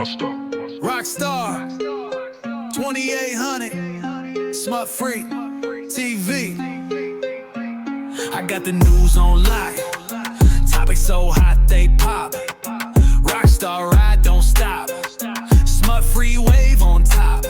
Rockstar 2800 Smut Free TV. I got the news on lock. Topics so hot they pop. Rockstar ride don't stop. Smut free wave on top.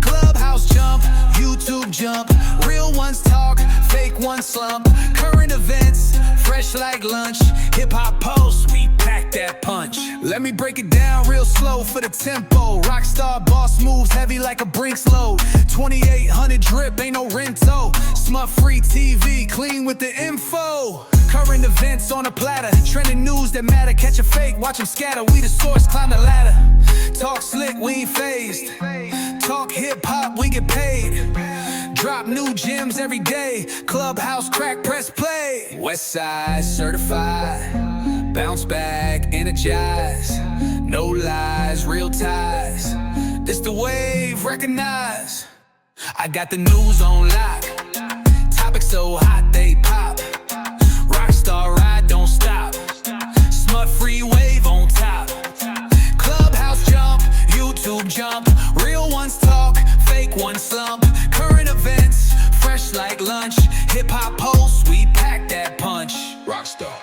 Clubhouse jump, YouTube jump. Real ones talk, fake ones slump. Current events, fresh like lunch. Hip hop posts, we pack that punch. Let me break it down real slow for the tempo. Rockstar boss moves heavy like a Brinks load. 2800 drip, ain't no rento. Smut free TV, clean with the info. Current events on a platter. Trending news that matter. Catch a fake, watch them scatter. We the source, climb the ladder. Talk slick, we ain't phased. Talk hip hop, we get paid. Drop new gems every day. Clubhouse crack, press play. Westside certified. Bounce back, energize. No lies, real ties. This the wave, recognize. I got the news on lock. Topics so hot they pop. Rockstar ride don't stop. Smut free wave on top. Clubhouse jump, YouTube jump. Real ones talk, fake ones slump. Current events, fresh like lunch. Hip hop posts, we pack that punch. Rockstar.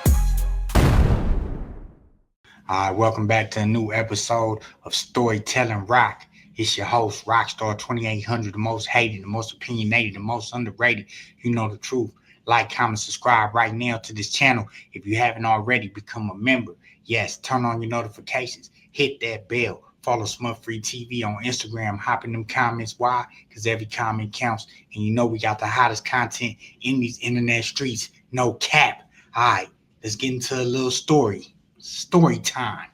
Alright, welcome back to a new episode of StoryTellin Roc. It's your host, Rockstar 2800, the most hated, the most opinionated, the most underrated. You know the truth. Like, comment, subscribe right now to this channel. If you haven't already, become a member. Yes, turn on your notifications. Hit that bell. Follow Smut Free TV on Instagram. Hop in them comments. Why? Because every comment counts. And you know we got the hottest content in these internet streets. No cap. Alright, let's get into a little story. Story time.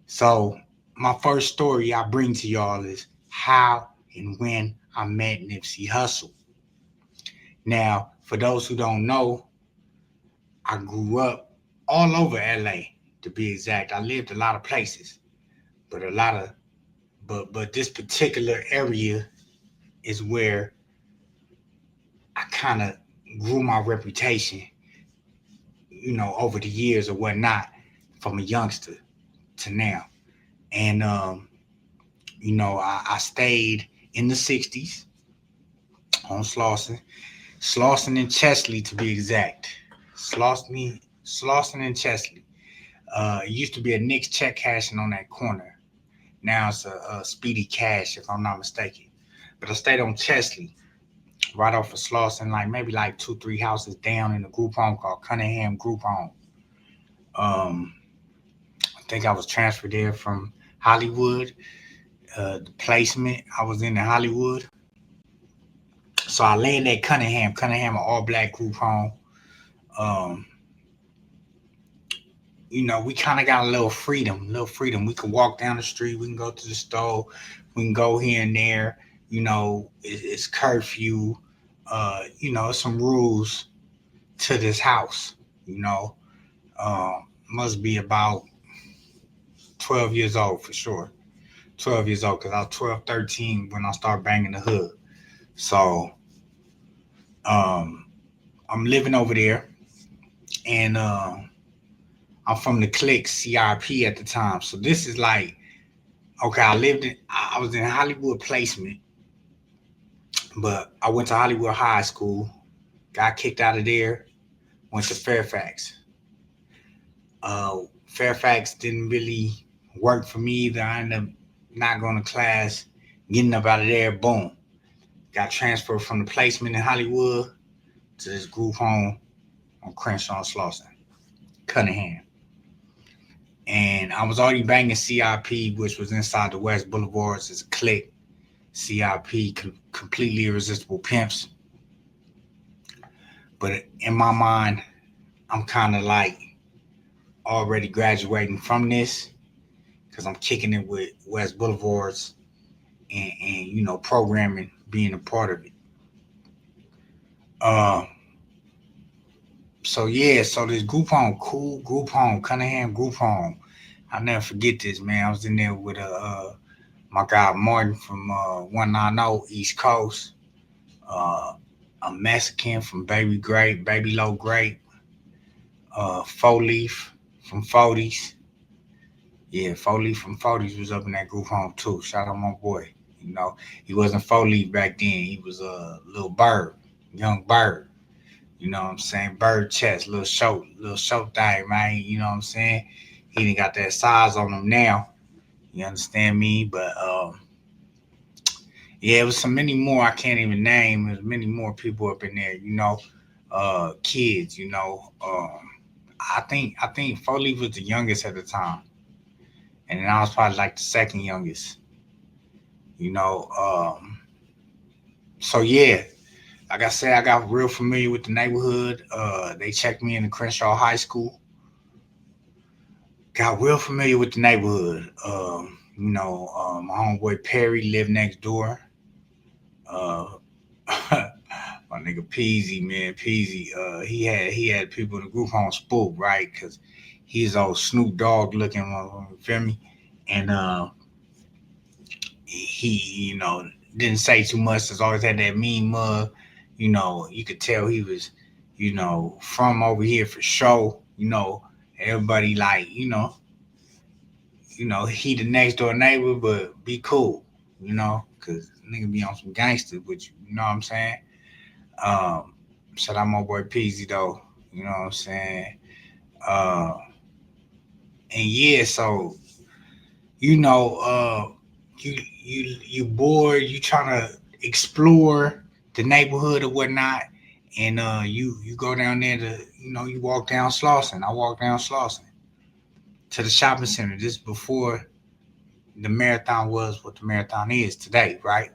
So, my first story I bring to y'all is how and when I met Nipsey Hussle. Now, for those who don't know, I grew up all over LA, to be exact. I lived a lot of places, but this particular area is where I kind of grew my reputation, you know, over the years or whatnot, from a youngster to now. And, you know, I stayed in the 60s on Slauson and Chesley, to be exact. Slauson and Chesley. It used to be a Nick's check cashing on that corner. Now it's a Speedy Cash, if I'm not mistaken. But I stayed on Chesley, right off of Slauson, maybe 2-3 houses down in a group home called Cunningham Group Home. I think I was transferred there from Hollywood. The placement, I was in Hollywood. So I landed at Cunningham, an all-black group home. You know, we kind of got a little freedom. We can walk down the street. We can go to the store. We can go here and there. You know, it's curfew. You know, some rules to this house. You know, must be about 12 years old for sure. 12 years old, because I was 12, 13 when I started banging the hood. So, I'm living over there, and I'm from the clique CRP at the time. So this is okay, I was in Hollywood placement, but I went to Hollywood High School, got kicked out of there, went to Fairfax. Fairfax didn't really work for me either. I ended up not going to class, getting up out of there, boom. Got transferred from the placement in Hollywood to this group home on Crenshaw and Slauson, Cunningham. And I was already banging CIP, which was inside the West Boulevards as a clique. CIP, completely irresistible pimps. But in my mind, I'm kind of already graduating from this, because I'm kicking it with West Boulevards and you know, programming, being a part of it. So this group home, cool group home, Cunningham Group Home. I'll never forget this, man. I was in there with my guy Martin from 190 East Coast, a Mexican from Baby Low Grape, 4 Leaf from 40s, Yeah, 4 Leaf from 40s was up in that group home too. Shout out my boy. You know, he wasn't 4 Leaf back then. He was a little bird, young bird. You know what I'm saying? Bird chest, little short thing, man. You know what I'm saying? He didn't got that size on him now. You understand me? But yeah, it was so many more I can't even name. There's many more people up in there. You know, kids. You know, I think 4 Leaf was the youngest at the time, and then I was probably like the second youngest. You know, so yeah, like I said, I got real familiar with the neighborhood. They checked me into Crenshaw High School. Got real familiar with the neighborhood. My homeboy Perry lived next door. Uh, my nigga Peasy, man, Peasy. He had people in the group home spook, right? Cause he's old Snoop Dogg looking, you feel me? And he, didn't say too much. Just always had that mean mug. You could tell he was, from over here for show. Everybody like, he the next door neighbor, but be cool, cause nigga be on some gangster with you. You know what I'm saying? Um, Shout out my boy Peasy though. You know what I'm saying? Uh, and yeah, so you know, you bored, you trying to explore the neighborhood or whatnot, and you go down there to you walk down Slauson. I walk down Slauson to the shopping center. This is before the marathon was what the marathon is today, right?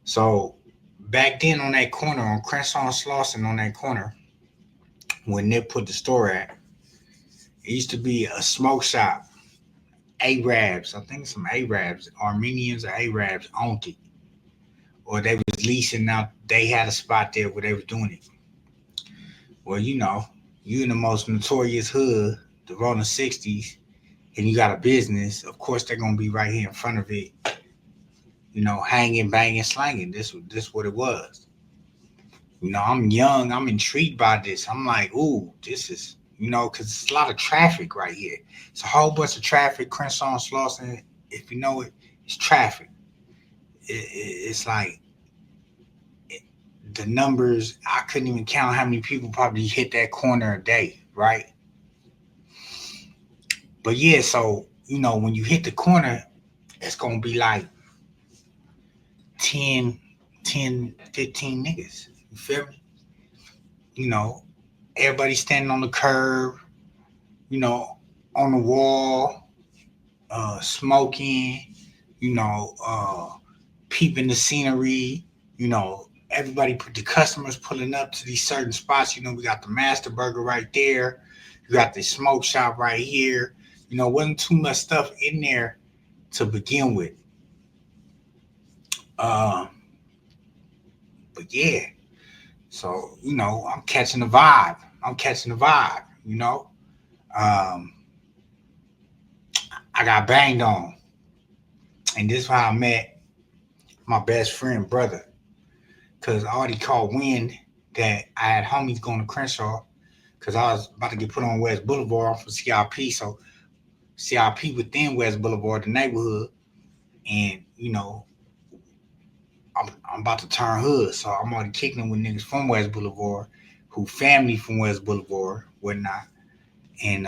So back then on that corner on Crenshaw and Slauson on that corner when Nip put the store at, it used to be a smoke shop. Arabs, I think some Arabs, Armenians or Arabs owned it, or they was leasing out. They had a spot there where they was doing it. Well, you in the most notorious hood, the Rolling 60s, and you got a business. Of course, they're gonna be right here in front of it. Hanging, banging, slanging. This what it was. I'm young. I'm intrigued by this. I'm like, ooh, this is, because it's a lot of traffic right here. It's a whole bunch of traffic. Crenshaw and Slauson, if you know it, it's traffic. It's like the numbers. I couldn't even count how many people probably hit that corner a day, right? But yeah, so when you hit the corner, it's gonna be like 10, 10, 15 niggas. You feel me? You know, everybody standing on the curb, you know, on the wall, smoking, you know, uh, peeping the scenery, everybody put the customers pulling up to these certain spots. We got the Master Burger right there. You got the smoke shop right here. Wasn't too much stuff in there to begin with. Um, but yeah, so I'm catching the vibe. I'm catching the vibe. Um, I got banged on, and this is how I met my best friend brother. Cause I already caught wind that I had homies going to Crenshaw. Cause I was about to get put on West Boulevard for CIP. So CIP within West Boulevard, the neighborhood, and I'm about to turn hood. So I'm already kicking it with niggas from West Boulevard, who family from West Boulevard, whatnot. And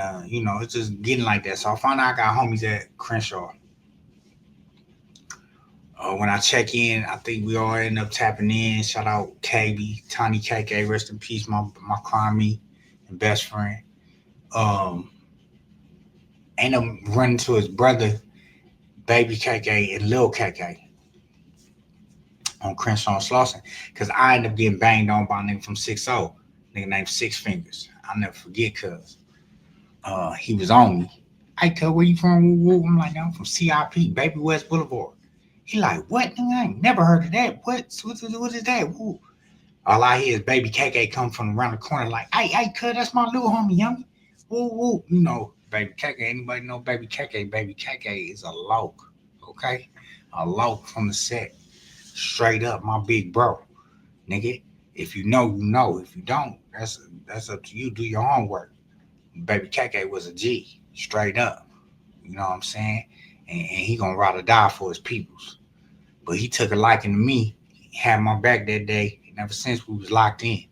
it's just getting like that. So I found out I got homies at Crenshaw. When I check in, I think we all end up tapping in. Shout out KB, Tiny KK, rest in peace, my crimey and best friend. Um, End up running to his brother, Baby KK and Lil KK on Crenshaw and Slauson. Because I ended up getting banged on by a nigga from 6-0, nigga named Six Fingers. I'll never forget because he was on me. I tell where you from? I'm like, I'm from CIP, Baby West Boulevard. He like, what? Nigga, I ain't never heard of that. What is that? Woo. All I hear is Baby KK come from around the corner like, hey, cuz, that's my little homie, young. Woo, woo. Baby KK. Anybody know Baby KK? Baby KK is a loke, okay? A loke from the set. Straight up, my big bro. Nigga, if you know, you know. If you don't, that's up to you. Do your homework. Baby KK was a G. Straight up. You know what I'm saying? And he gonna ride or die for his peoples. But he took a liking to me. He had my back that day, and ever since we was locked in.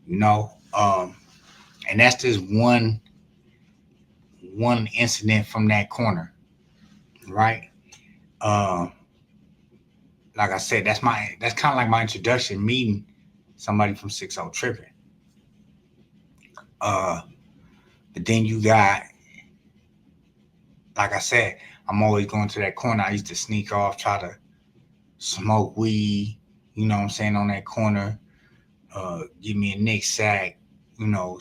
You know, and that's just one incident from that corner, right? Um, like I said, that's kind of like my introduction, meeting somebody from 60 tripping. Uh, but then you got, like I said, I'm always going to that corner. I used to sneak off, try to smoke weed, you know what I'm saying, on that corner. Give me a Nick sack,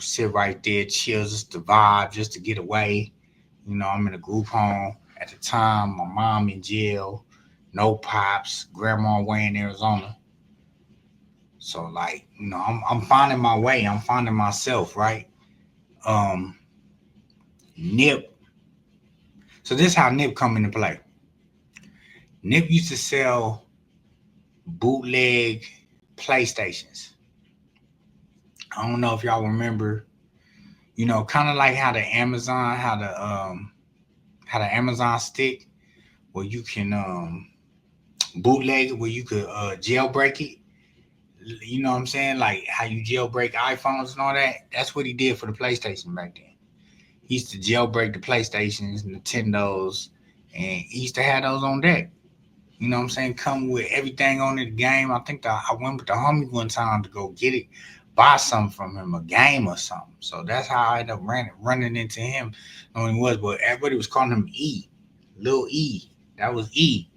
sit right there, chill, just to vibe, just to get away. I'm in a group home at the time. My mom in jail, no pops, grandma away in Arizona. So like, I'm finding my way. I'm finding myself, right? Um, Nip. So this is how Nip come into play. Nip used to sell bootleg PlayStations. I don't know if y'all remember, kind of like how the Amazon stick, where you can bootleg it, where you could jailbreak it. You know what I'm saying? Like how you jailbreak iPhones and all that. That's what he did for the PlayStation back then. He used to jailbreak the PlayStations, Nintendos, and he used to have those on deck. You know what I'm saying? Come with everything on the game. I think I went with the homie one time to go get it, buy something from him, a game or something. So that's how I ended up running into him. Knowing he was, but everybody was calling him E, Lil E. That was E.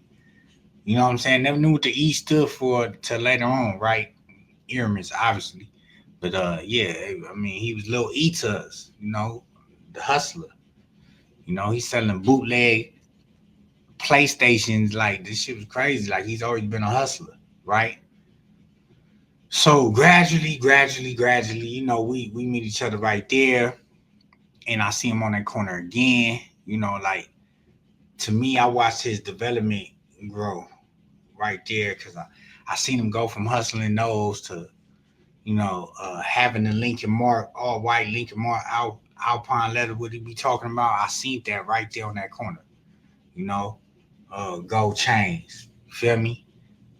You know what I'm saying? Never knew what the E stood for till later on, right? Earmans, obviously. But yeah, I mean, he was Lil E to us, the hustler. He's selling bootleg PlayStations. Like this shit was crazy. Like he's always been a hustler, right? So gradually, we meet each other right there, and I see him on that corner again. Like to me, I watched his development grow right there because I seen him go from hustling those to having the Lincoln Mark, all white Lincoln Mark Alpine leather. What he be talking about? I seen that right there on that corner. You know, gold chains. Feel me?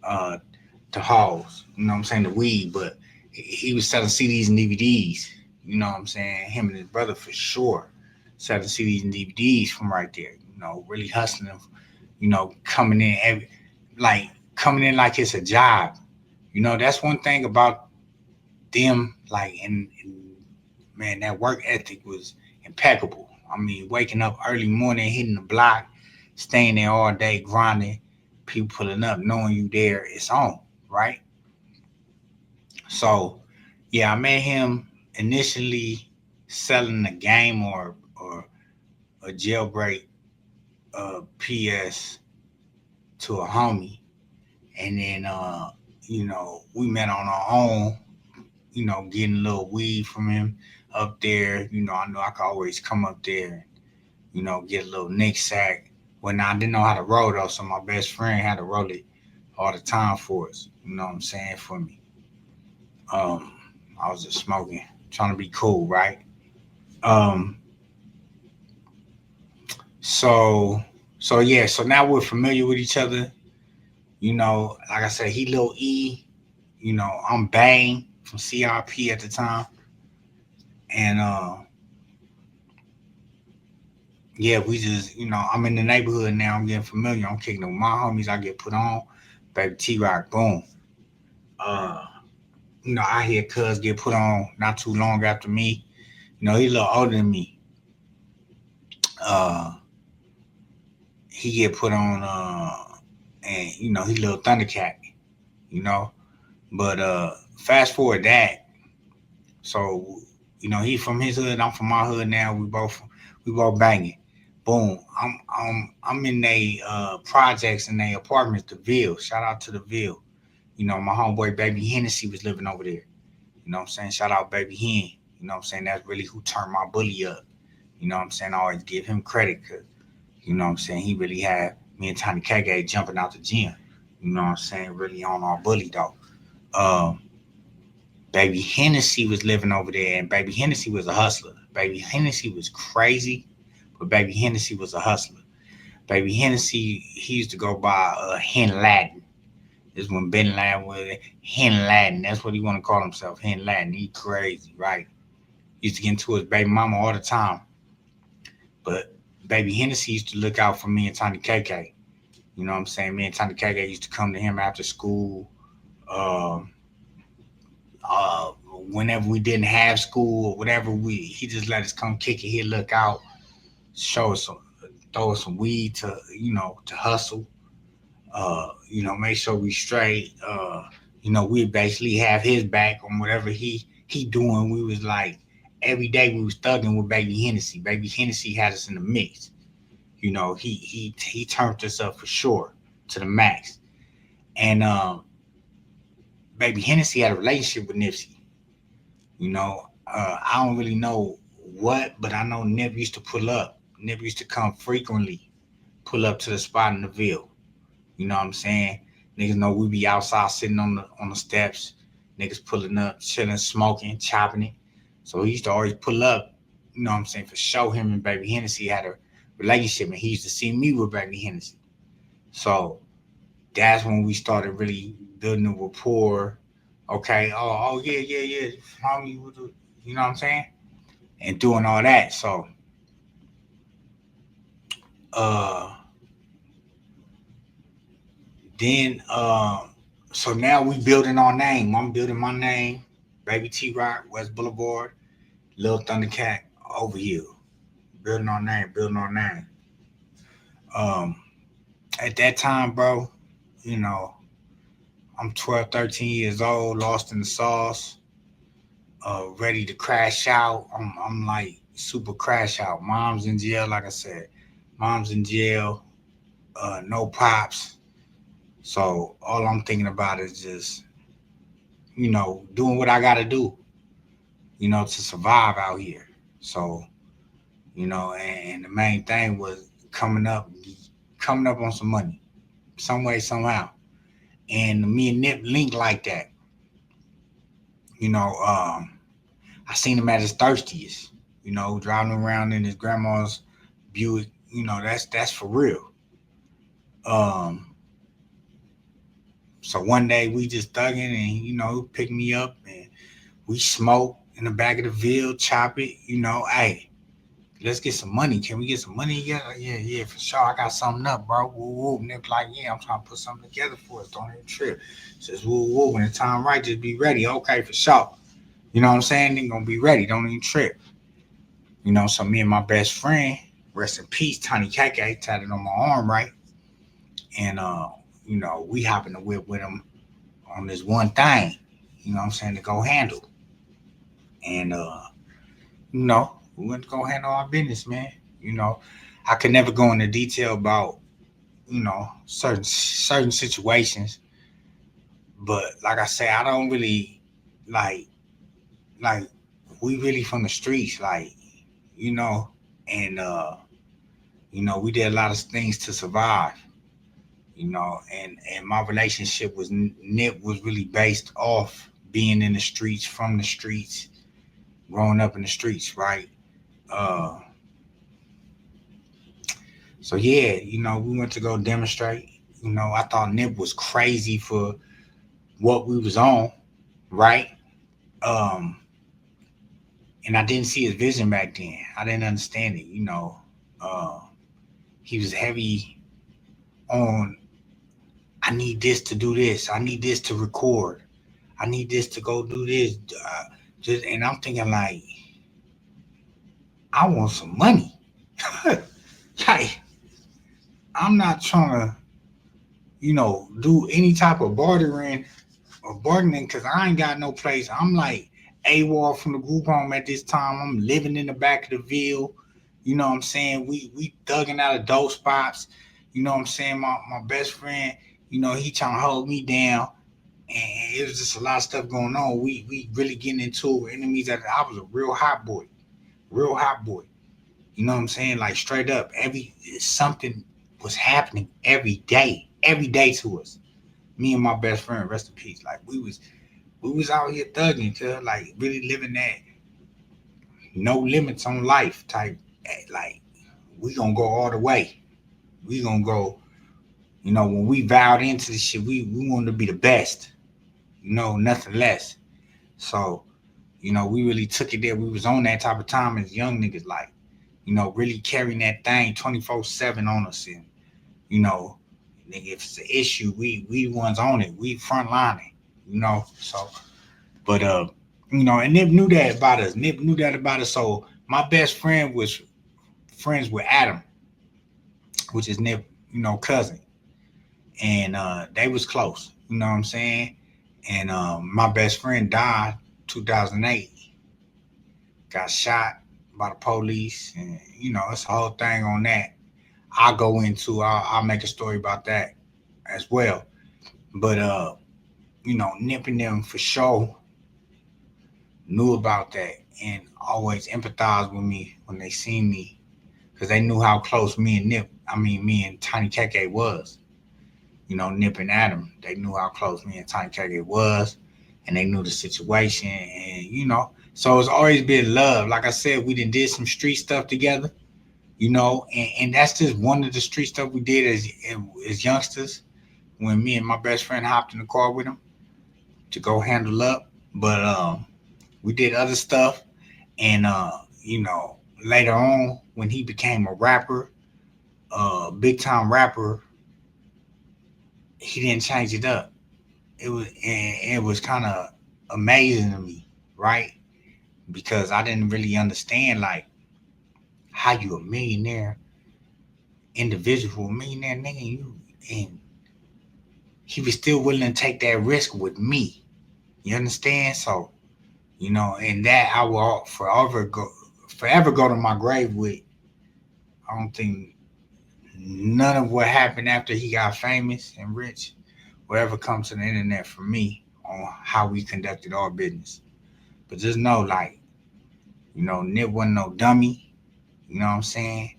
Uh, the halls. You know what I'm saying? The weed, but he was selling CDs and DVDs. You know what I'm saying? Him and his brother for sure selling CDs and DVDs from right there. Really hustling them. Coming in coming in like it's a job. That's one thing about them. Like, and man, that work ethic was impeccable. I mean, waking up early morning, hitting the block, staying there all day, grinding, people pulling up, knowing you there, it's on, right? So, yeah, I met him initially selling a game or a jailbreak PS to a homie, and then we met on our own. Getting a little weed from him up there. I know I could always come up there and get a little Nick sack. When I didn't know how to roll though, so my best friend had to roll it all the time for us. You know what I'm saying, for me. Um, I was just smoking, trying to be cool, right? Um, so yeah, so now we're familiar with each other. Like I said, he little E. I'm Bang from CRP at the time, and yeah, we just I'm in the neighborhood now. I'm getting familiar. I'm kicking with my homies. I get put on, baby T Rock, boom. Uh, I hear Cuz get put on not too long after me. He's a little older than me. Uh, he get put on, and he little Thundercat. You know, but fast forward that. So he from his hood. I'm from my hood now. We both banging. Boom. I'm in they projects and they apartments, the Ville. Shout out to the Ville. My homeboy Baby Hennessy was living over there. You know what I'm saying? Shout out Baby Hen. You know what I'm saying? That's really who turned my bully up. You know what I'm saying? I always give him credit because, you know what I'm saying, he really had me and Tiny KK jumping out the gym. You know what I'm saying? Really on our bully though. Um, Baby Hennessy was living over there, and Baby Hennessy was a hustler. Baby Hennessy was crazy, but Baby Hennessy was a hustler. Baby Hennessy, he used to go by Hen Latin. This is when Ben Laden was Hen Laden. That's what he want to call himself, Hen Laden. He crazy, right? Used to get into his baby mama all the time. But Baby Hennessy used to look out for me and Tiny KK. You know what I'm saying? Me and Tiny KK used to come to him after school. Uh, uh, Whenever we didn't have school or whatever, he just let us come kick it. He'd look out, show us some, throw us some weed to to hustle. Make sure we straight. We basically have his back on whatever he doing. We was like every day we was thugging with Baby Hennessy. Baby Hennessy had us in the mix. He turned us up for sure to the max. And Baby Hennessy had a relationship with Nipsey. I don't really know what, but I know Nip used to pull up. Nip used to come frequently, pull up to the spot in the Ville. You know what I'm saying? Niggas know we be outside sitting on the steps. Niggas pulling up, chilling, smoking, chopping it. So he used to always pull up. You know what I'm saying? For sure, him and Baby Hennessy had a relationship, and he used to see me with Baby Hennessy. So that's when we started really building a rapport. Okay, oh yeah, yeah, yeah. Homie, you know what I'm saying? And doing all that. So uh then so now we building our name. I'm building my name. Baby T Roc, West Boulevard, Lil Thundercat, over here. Building our name, building our name. Um at that time, bro, you know, I'm 12, 13 years old, lost in the sauce, ready to crash out. I'm like super crash out. Mom's in jail, like I said. Mom's in jail, no pops. So all I'm thinking about is just, doing what I gotta do, to survive out here. So, and the main thing was coming up, coming up on some money, some way, somehow. And me and Nip linked like that. You know, I seen him at his thirstiest, driving around in his grandma's Buick. That's for real. Um, so one day we just thugging and pick me up and we smoke in the back of the Ville, chop it. Hey, let's get some money. Can we get some money together? Yeah, yeah, for sure. I got something up, bro. Woo woo. Nick like, yeah, I'm trying to put something together for us. Don't even trip. Says woo woo. When the time right, just be ready. Okay, for sure. You know what I'm saying? They gonna be ready. Don't even trip. So me and my best friend, rest in peace, Tiny KK, tatted on my arm, right? And we hop in the whip with him on this one thing, what I'm saying, to go handle. And we went to go handle our business, man. You know, I could never go into detail about, certain situations. But like I say, I don't really like like we really from the streets, like, you know, and we did a lot of things to survive, and my relationship with Nip was really based off being in the streets, from the streets, growing up in the streets, right? Uh, so yeah, we went to go demonstrate. I thought Nip was crazy for what we was on, right? Um, and I didn't see his vision back then. I didn't understand it. Uh, he was heavy on. I need this to do this. I need this to record. I need this to go do this. And I'm thinking like, I want some money. Like, I'm not trying to, do any type of bargaining because I ain't got no place. I'm like AWOL from the group home at this time. I'm living in the back of the Ville. You know what I'm saying? We thugging out of dope spots. You know what I'm saying? My best friend, he trying to hold me down. And it was just a lot of stuff going on. We really getting into it with enemies. I was a real hot boy. Real hot boy. You know what I'm saying? Like straight up. Something was happening every day to us. Me and my best friend, rest in peace. Like we was out here thugging, cause like really living that no limits on life type. Like we gonna go all the way. We gonna go, when we vowed into this shit, we wanted to be the best, nothing less. So, we really took it there. We was on that type of time as young niggas, like, really carrying that thing 24/7 on us. And, nigga, if it's an issue, we the ones on it. We frontlining, So, but and Nip knew that about us. Nip knew that about us. So my best friend was friends with Adam, which is Nip, cousin. And they was close, you know what I'm saying? And my best friend died 2008, got shot by the police, and it's a whole thing on that. I'll make a story about that as well. But Nip and them for sure knew about that and always empathized with me when they seen me, because they knew how close me and Tiny KK was. Nip and Adam, they knew how close me and Tiny KK was, and they knew the situation, and so it's always been love. Like I said, we did some street stuff together, and that's just one of the street stuff we did as youngsters, when me and my best friend hopped in the car with him to go handle up. But we did other stuff, and later on when he became a rapper, big time rapper, he didn't change it up. It was kind of amazing to me, right? Because I didn't really understand, like, how you a millionaire individual, millionaire nigga, and he was still willing to take that risk with me. You understand? So, and that I will forever go to my grave with. I don't think none of what happened after he got famous and rich will ever come to the internet for me on how we conducted our business. But just know, like, Nip wasn't no dummy. You know what I'm saying?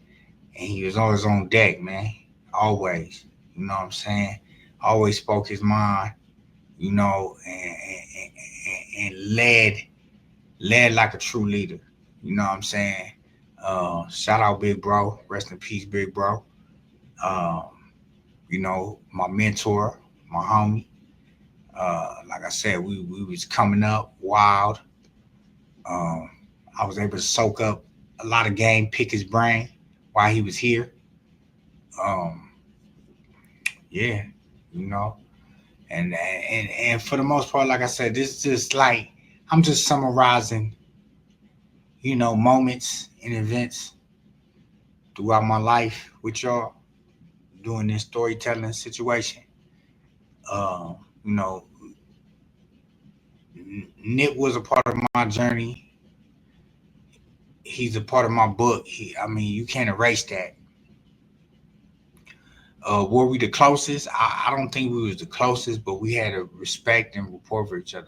And he was always on deck, man. Always. You know what I'm saying? Always spoke his mind, and led like a true leader. You know what I'm saying? Shout out Big Bro. Rest in peace, Big Bro. Um, my mentor, my homie. Like I said, we was coming up wild. Um, I was able to soak up a lot of game, pick his brain while he was here. Um, yeah, you know, and for the most part, like I said, this is just like I'm just summarizing, moments and events throughout my life with y'all doing this storytelling situation. Uh, you know, Nip was a part of my journey. He's a part of my book. You can't erase that. Were we the closest? I don't think we was the closest, but we had a respect and rapport for each other.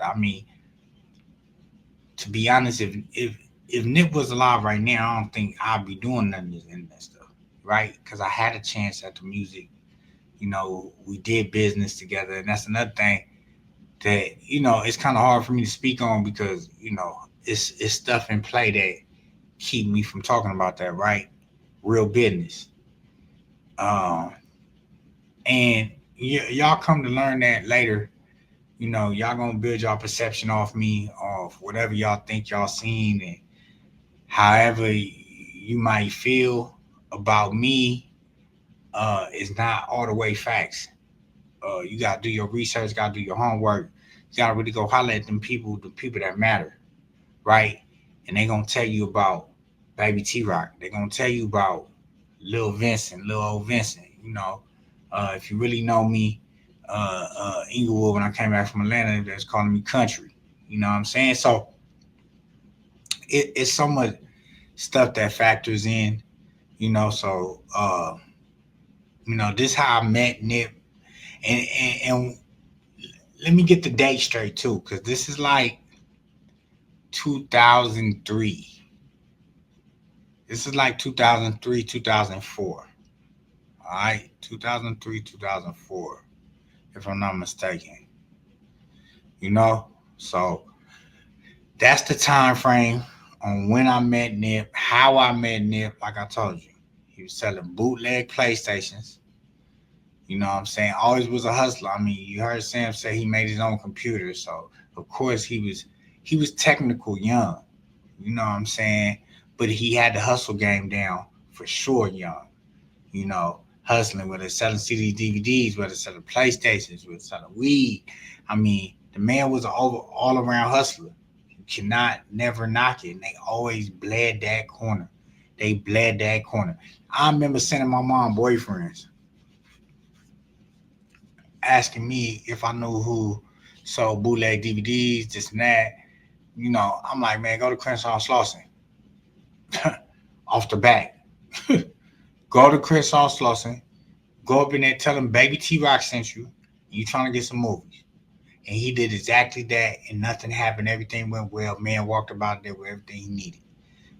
To be honest, if Nip was alive right now, I don't think I'd be doing none of this internet stuff, right? Because I had a chance at the music. We did business together, and that's another thing that it's kind of hard for me to speak on, because it's stuff in play that keep me from talking about that, right? Real business. Um, and y'all come to learn that later. Y'all gonna build y'all perception off me, off whatever y'all think y'all seen, and however you might feel about me is not all the way facts. You gotta do your research, gotta do your homework. You gotta really go holler at the people that matter, right? And they gonna tell you about Baby T Roc. They gonna tell you about Lil Vincent, Lil old Vincent. If you really know me, Inglewood, when I came back from Atlanta, that's calling me country. You know what I'm saying? So it's so much stuff that factors in. So this how I met Nip, and let me get the date straight too, because this is like 2003. This is like 2003, 2004. All right, 2003, 2004, if I'm not mistaken. So that's the time frame on when I met Nip, how I met Nip. Like I told you, He was selling bootleg PlayStations. You know what I'm saying? Always was a hustler. I mean, you heard Sam say he made his own computer, so of course he was technical young. You know what I'm saying? But he had the hustle game down for sure young. You know, hustling, whether it's selling CDs, DVDs, whether it's selling PlayStations, whether it's selling weed. I mean, the man was an all around hustler. You cannot never knock it. And they always bled that corner. They bled that corner. I remember sending my mom boyfriends asking me if I knew who sold bootleg DVDs, this and that. You know, I'm like, man, go to Crenshaw Slauson. Off the bat. Go to Crenshaw Slauson. Go up in there, tell him Baby T Roc sent you. And you trying to get some movies. And he did exactly that, and nothing happened. Everything went well. Man walked about there with everything he needed.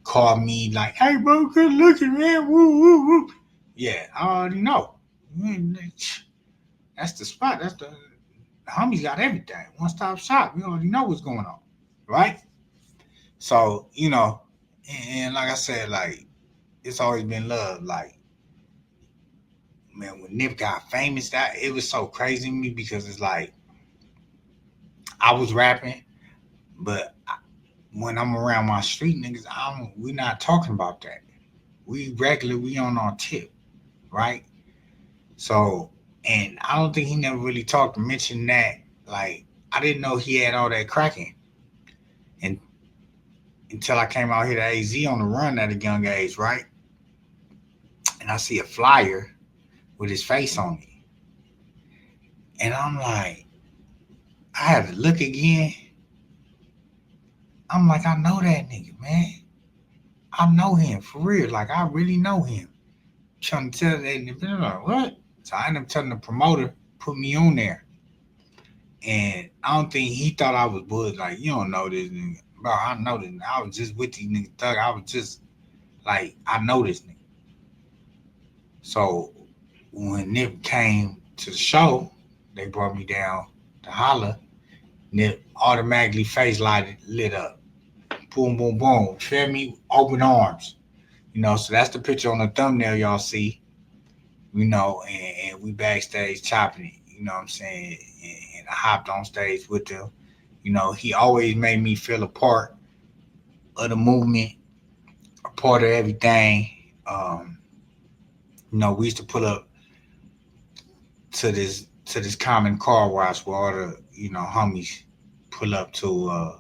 Called me like, hey, bro, good looking, man. Woo, woo, woo. Yeah, I already know. That's the spot. That's the homies got everything. One stop shop. You already know what's going on, right? So you know, and like I said, like it's always been love. Like man, when Nip got famous, that it was so crazy to me because it's like I was rapping, but when I'm around my street niggas, we not talking about that. We regular, we on our tip, right? So, and I don't think he never really talked to mention that. Like, I didn't know he had all that cracking, and until I came out here to AZ on the run at a young age, right? And I see a flyer with his face on it, and I'm like, I had to look again. I'm like, I know that nigga, man. I know him for real. Like, I really know him. Trying to tell that nigga, like, what? So I ended up telling the promoter, put me on there. And I don't think he thought I was bull. Like, you don't know this nigga. Bro, I know this nigga. I was just with these niggas, thug. I was just like, I know this nigga. So when Nip came to the show, they brought me down to holler. Nip automatically face lighted, lit up. Boom, boom, boom. Feel me? Open arms. You know, so that's the picture on the thumbnail y'all see. You know, and we backstage chopping it. You know what I'm saying? And I hopped on stage with them. You know, he always made me feel a part of the movement, a part of everything. You know, we used to pull up to this common car wash where all the homies pull up to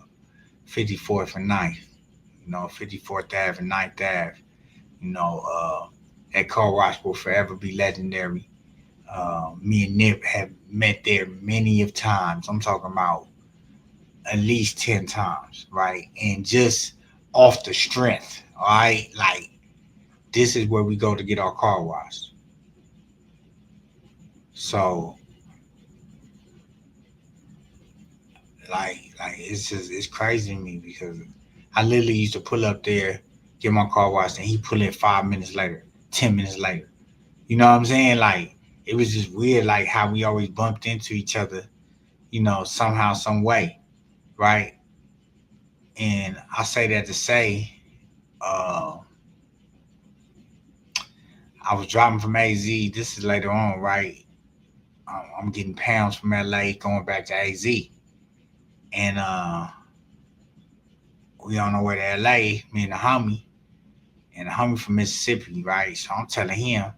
54th and 9th. You know, 54th Ave and 9th Ave. You know, that car wash will forever be legendary. Me and Nip have met there many of times. I'm talking about at least 10 times, right? And just off the strength, all right? Like, this is where we go to get our car washed. So, like it's crazy to me because I literally used to pull up there, get my car washed, and he pull in 5 minutes later, 10 minutes later. You know what I'm saying? Like, it was just weird, like how we always bumped into each other, somehow, some way, right? And I say that to say, uh, I was driving from AZ. This is later on, right? I'm getting pounds from LA going back to AZ. And we on our way to LA, me and the homie from Mississippi, right? So I'm telling him,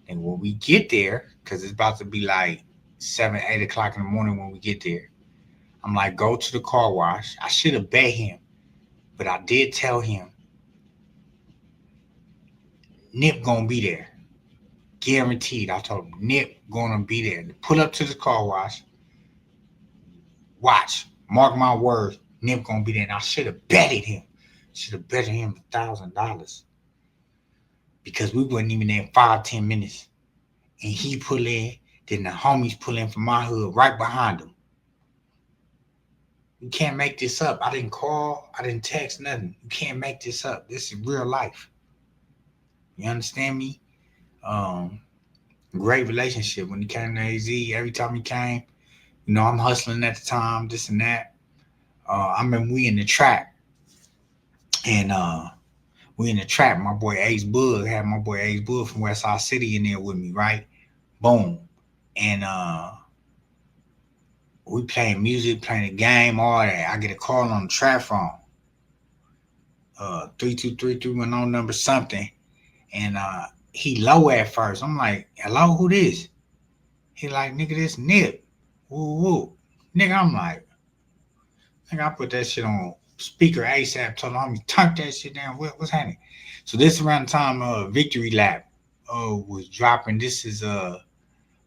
and when we get there, because it's about to be like 7, 8 o'clock in the morning when we get there, I'm like, go to the car wash. I should have bet him, but I did tell him, Nip gonna be there. Guaranteed. I told him, Nip gonna be there. Pull up to the car wash. Watch. Mark my words. Nip gonna be there. And I should have betted him. Should have betted him $1,000. Because we wasn't even there in 5, 10 minutes. And he pull in, then the homies pull in from my hood right behind him. You can't make this up. I didn't call. I didn't text nothing. You can't make this up. This is real life. You understand me? Great relationship. When he came to AZ, every time he came, I'm hustling at the time, this and that. I remember we in the trap, and We in the trap. My boy Ace Bug had my boy Ace Bug from West Side City in there with me, right? Boom. And we playing music, playing the game, all that. I get a call on the trap phone. 32331 number something. And he low at first. I'm like, hello, who this? He like, nigga, this Nip. Woo woo. Nigga, I'm like, nigga, I put that shit on speaker ASAP, told him, turn that shit down. What's happening? So this around the time Victory Lap was dropping. This is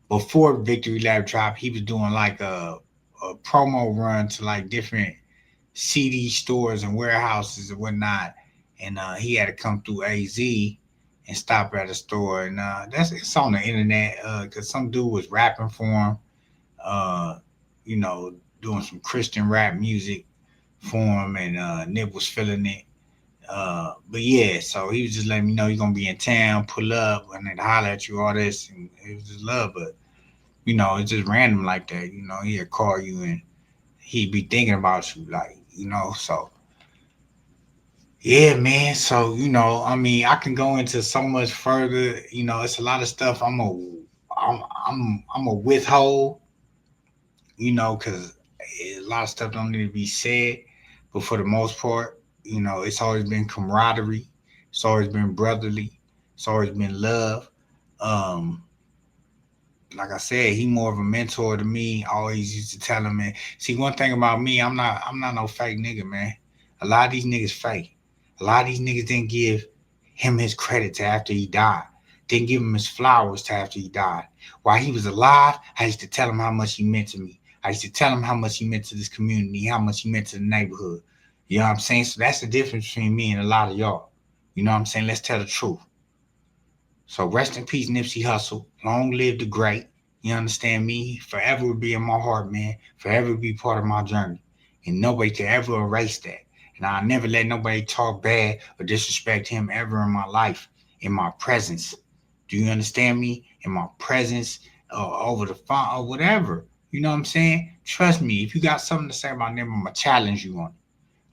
before Victory Lap dropped. He was doing like a promo run to like different CD stores and warehouses and whatnot. And he had to come through AZ and stop at a store. And it's on the internet because some dude was rapping for him, you know, doing some Christian rap music for him, and Nip was feeling it. But yeah, so he was just letting me know you're gonna be in town, pull up, and then holler at you, all this, and it was just love. But you know, it's just random like that. You know, he'd call you and he'd be thinking about you, like, you know. So yeah, man. So you know, I mean, I can go into so much further. You know, it's a lot of stuff I'm a withhold. You know, because a lot of stuff don't need to be said. But for the most part, you know, it's always been camaraderie. It's always been brotherly. It's always been love. Um, like I said, he more of a mentor to me. I always used to tell him, man. See, one thing about me, I'm not no fake nigga, man. A lot of these niggas fake. A lot of these niggas didn't give him his credit to after he died. Didn't give him his flowers to after he died. While he was alive, I used to tell him how much he meant to me. I used to tell him how much he meant to this community, how much he meant to the neighborhood. You know what I'm saying? So that's the difference between me and a lot of y'all. You know what I'm saying? Let's tell the truth. So rest in peace, Nipsey Hussle. Long live the great. You understand me? Forever will be in my heart, man. Forever be part of my journey. And nobody can ever erase that. And I'll never let nobody talk bad or disrespect him ever in my life, in my presence. Do you understand me? In my presence, over the phone, or whatever. You know what I'm saying? Trust me, if you got something to say about them, I'm going to challenge you on it.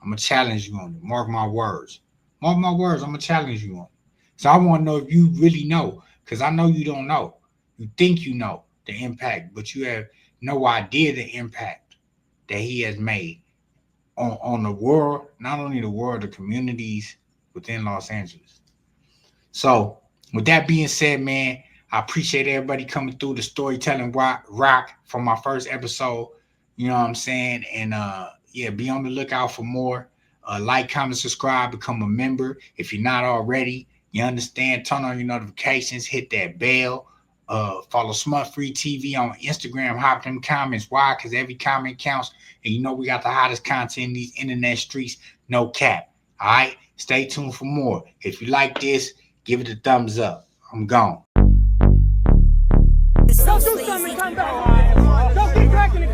I'm going to challenge you on it. Mark my words. Mark my words, I'm going to challenge you on it. So I want to know if you really know, because I know you don't know. You think you know the impact, but you have no idea the impact that he has made on the world, not only the world, the communities within Los Angeles. So with that being said, man, I appreciate everybody coming through the Storytelling Roc for my first episode. You know what I'm saying? And yeah, be on the lookout for more. Like, comment, subscribe, become a member if you're not already. You understand? Turn on your notifications, hit that bell. Follow Smut Free TV on Instagram. Hop them comments. Why? Because every comment counts. And you know we got the hottest content in these internet streets. No cap. All right? Stay tuned for more. If you like this, give it a thumbs up. I'm gone. Don't do something, come back. Don't keep cracking the